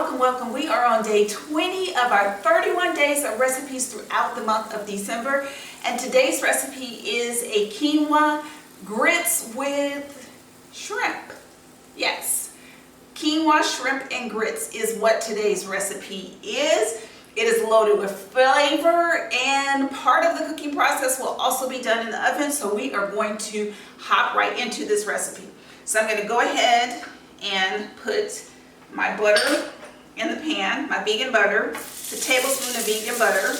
welcome. We are on day 20 of our 31 days of recipes throughout the month of December. And today's recipe is a quinoa grits with shrimp. Yes, quinoa, shrimp, and grits is what today's recipe is. It is loaded with flavor, and part of the cooking process will also be done in the oven. So we are going to hop right into this recipe. So I'm going to go ahead and put my butter in the pan, my vegan butter, a tablespoon of vegan butter.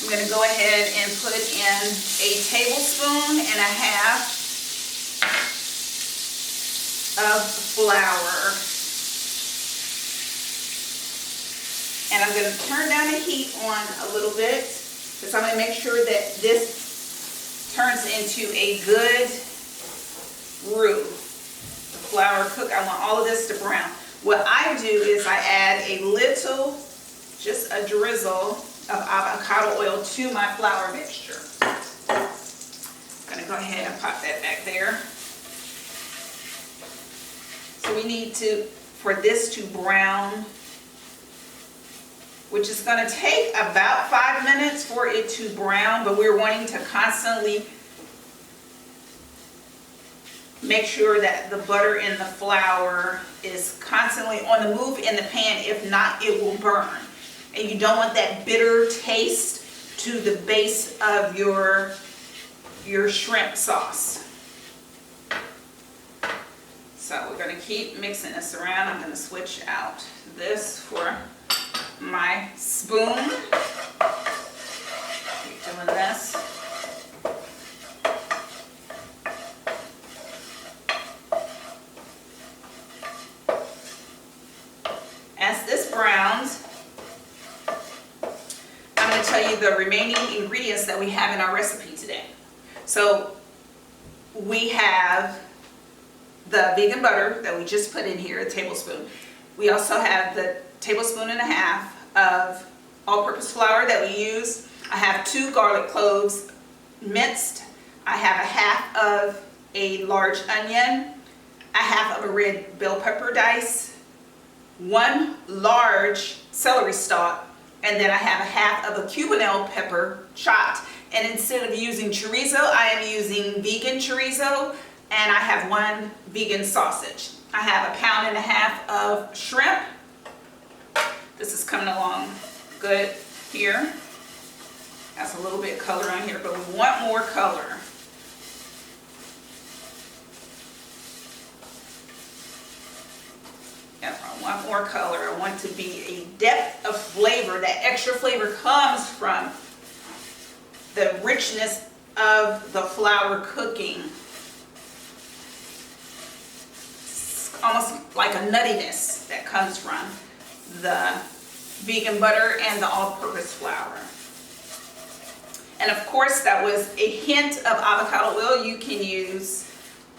I'm going to go ahead and put in a tablespoon and a half of flour. And I'm going to turn down the heat on a little bit because I'm going to make sure that this turns into a good roux. The flour cook. I want all of this to brown. What I do is I add a little, just a drizzle of avocado oil to my flour mixture. I'm going to go ahead and pop that back there. So we need for this to brown, which is going to take about 5 minutes for it to brown, but we're wanting to constantly make sure that the butter and the flour is constantly on the move in the pan. If not, it will burn. And you don't want that bitter taste to the base of your shrimp sauce. So we're going to keep mixing this around. I'm going to switch out this for my spoon. Keep doing this. As this browns, I'm going to tell you the remaining ingredients that we have in our recipe today. So we have the vegan butter that we just put in here, a tablespoon. We also have the tablespoon and a half of all-purpose flour that we use. I have 2 garlic cloves minced. I have a half of a large onion, a half of a red bell pepper dice, 1 large celery stalk, and then I have a half of a Cubanelle pepper chopped. And instead of using chorizo, I am using vegan chorizo, and I have 1 vegan sausage. I have a 1.5 pounds of shrimp. This is coming along good here. Has a little bit of color on here, but we want more color. Yep, I want more color. I want to be a depth of flavor. That extra flavor comes from the richness of the flour cooking. It's almost like a nuttiness that comes from the vegan butter and the all-purpose flour. And of course, that was a hint of avocado oil. You can use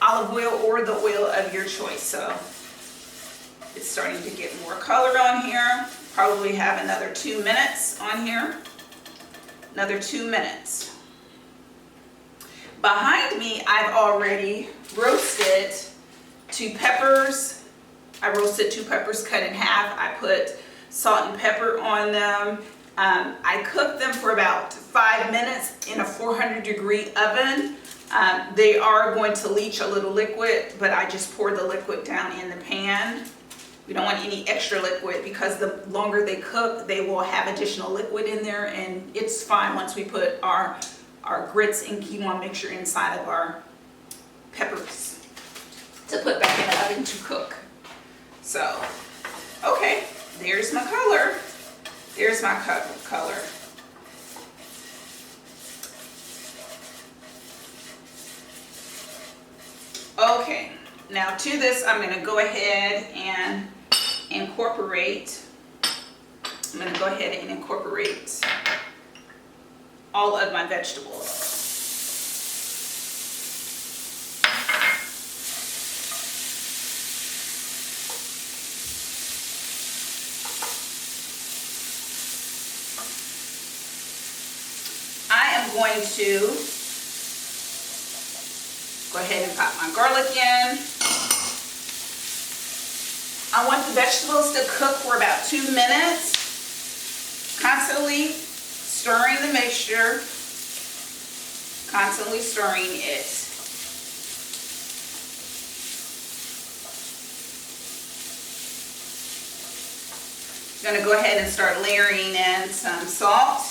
olive oil or the oil of your choice. So it's starting to get more color on here. Probably have another 2 minutes on here. Another 2 minutes. Behind me, I've already roasted 2 peppers. I roasted 2 peppers cut in half. I put salt and pepper on them. I cooked them for about 5 minutes in a 400-degree oven. They are going to leach a little liquid, but I just pour the liquid down in the pan. We don't want any extra liquid because the longer they cook, they will have additional liquid in there, and it's fine once we put our grits and quinoa mixture inside of our peppers to put back in the oven to cook. So, okay, there's my color. There's my color. Okay, now to this, I'm going to go ahead and incorporate. I'm going to go ahead and incorporate all of my vegetables. I am going to go ahead and pop my garlic in. I want the vegetables to cook for about 2 minutes, constantly stirring the mixture, constantly stirring it. I'm going to go ahead and start layering in some salt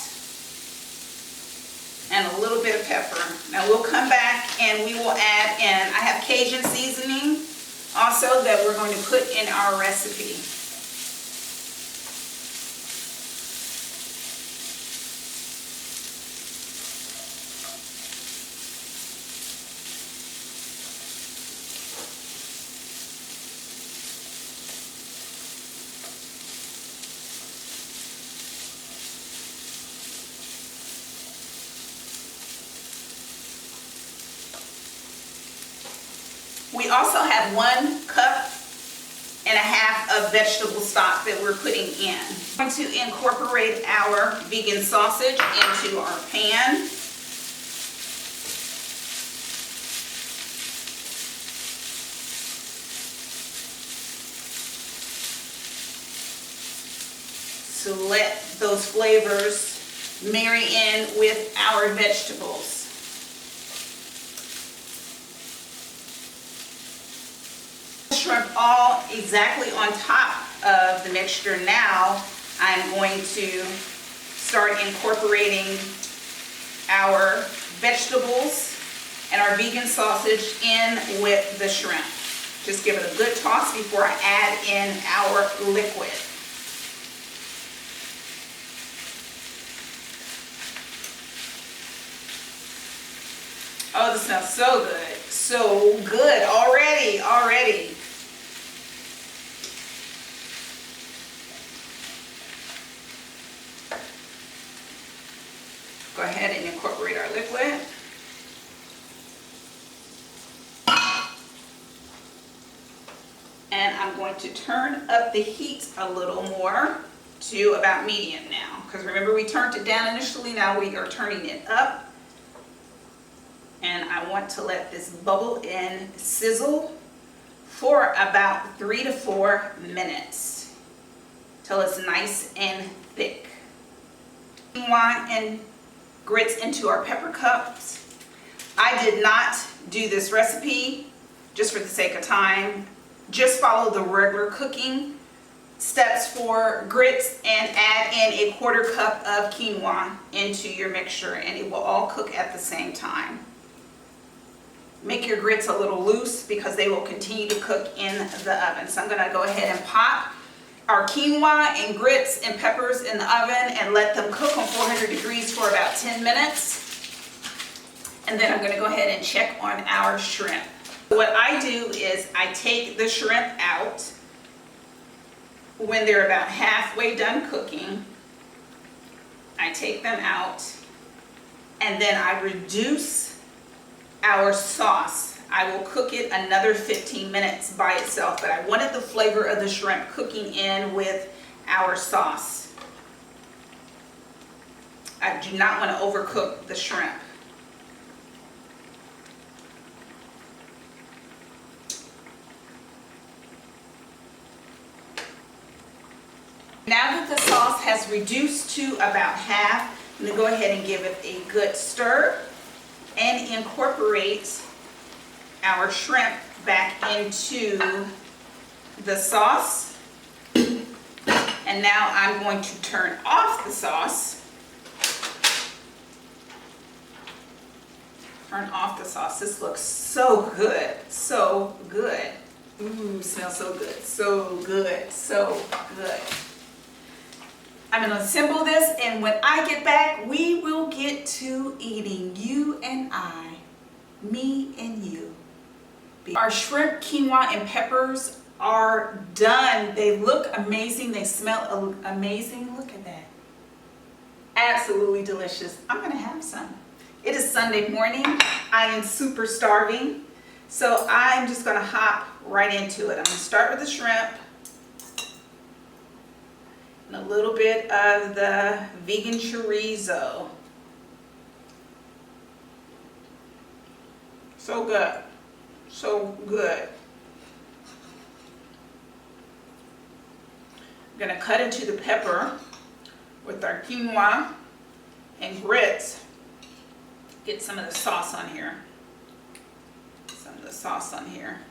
and a little bit of pepper. Now we'll come back and we will add in, I have Cajun seasoning also that we're going to put in our recipe. We also have 1.5 cups of vegetable stock that we're putting in. I'm going to incorporate our vegan sausage into our pan. So let those flavors marry in with our vegetables. Shrimp all exactly on top of the mixture. Now I'm going to start incorporating our vegetables and our vegan sausage in with the shrimp. Just give it a good toss before I add in our liquid. Oh, this smells so good. So good already. Go ahead and incorporate our liquid. And I'm going to turn up the heat a little more to about medium now. Because remember, we turned it down initially, now we are turning it up. And I want to let this bubble and sizzle for about 3 to 4 minutes till it's nice and thick. Quinoa and grits into our pepper cups. I did not do this recipe just for the sake of time. Just follow the regular cooking steps for grits and add in a 1/4 cup of quinoa into your mixture, and it will all cook at the same time. Make your grits a little loose because they will continue to cook in the oven. So I'm going to go ahead and pop our quinoa and grits and peppers in the oven and let them cook on 400 degrees for about 10 minutes. And then I'm going to go ahead and check on our shrimp. What I do is I take the shrimp out when they're about halfway done cooking. I take them out and then I reduce our sauce. I will cook it another 15 minutes by itself, but I wanted the flavor of the shrimp cooking in with our sauce. I do not want to overcook the shrimp. Now that the sauce has reduced to about half, I'm going to go ahead and give it a good stir and incorporate our shrimp back into the sauce. And now I'm going to turn off the sauce. Turn off the sauce. This looks so good. So good. Ooh, smells so good. So good. So good. I'm going to assemble this, and when I get back, we will get to eating. You and I. Me and you. Our shrimp, quinoa, and peppers are done. They look amazing. They smell amazing. Look at that. Absolutely delicious. I'm going to have some. It is Sunday morning. I am super starving. So I'm just going to hop right into it. I'm going to start with the shrimp. And a little bit of the vegan chorizo. So good. So good. I'm gonna cut into the pepper with our quinoa and grits. Get some of the sauce on here. Some of the sauce on here.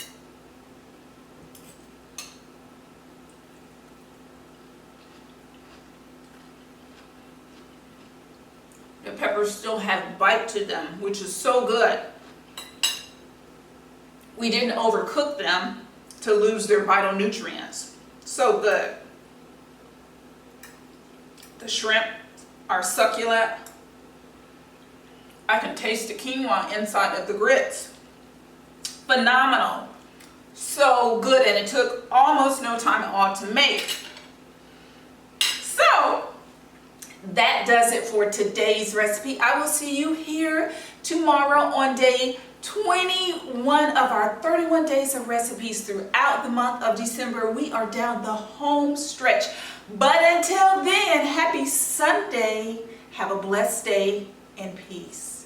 The peppers still have bite to them, which is so good. We didn't overcook them to lose their vital nutrients. So good. The shrimp are succulent. I can taste the quinoa inside of the grits. Phenomenal. So good, and it took almost no time at all to make. So that does it for today's recipe. I will see you here tomorrow on day 21 of our 31 days of recipes throughout the month of December. We are down the home stretch. But until then, happy Sunday. Have a blessed day and peace.